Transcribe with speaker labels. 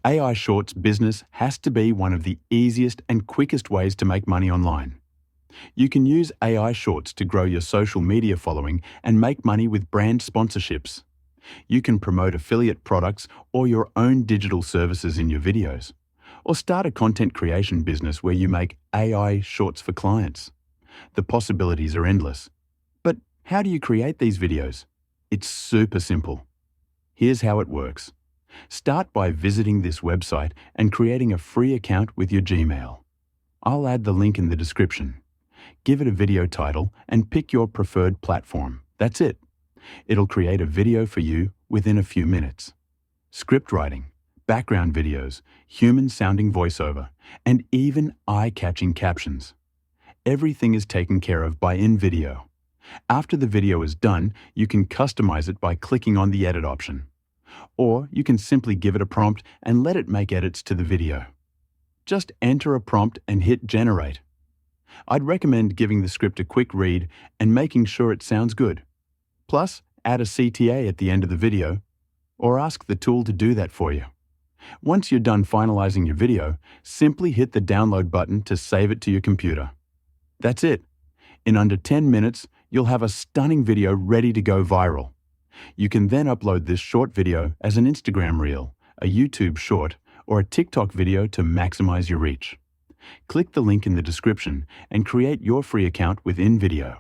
Speaker 1: AI Shorts business has to be one of the easiest and quickest ways to make money online. You can use AI Shorts to grow your social media following and make money with brand sponsorships. You can promote affiliate products or your own digital services in your videos, or start a content creation business where you make AI Shorts for clients. The possibilities are endless. But how do you create these videos? It's super simple. Here's how it works. Start by visiting this website and creating a free account with your Gmail. I'll add the link in the description. Give it a video title and pick your preferred platform. That's it. It'll create a video for you within a few minutes. Script writing, background videos, human-sounding voiceover, and even eye-catching captions. Everything is taken care of by InVideo. After the video is done, you can customize it by clicking on the edit option. Or you can simply give it a prompt and let it make edits to the video. Just enter a prompt and hit generate. I'd recommend giving the script a quick read and making sure it sounds good. Plus, add a CTA at the end of the video, or ask the tool to do that for you. Once you're done finalizing your video, simply hit the download button to save it to your computer. That's it. In under 10 minutes, you'll have a stunning video ready to go viral. You can then upload this short video as an Instagram reel, a YouTube short, or a TikTok video to maximize your reach. Click the link in the description and create your free account with InVideo.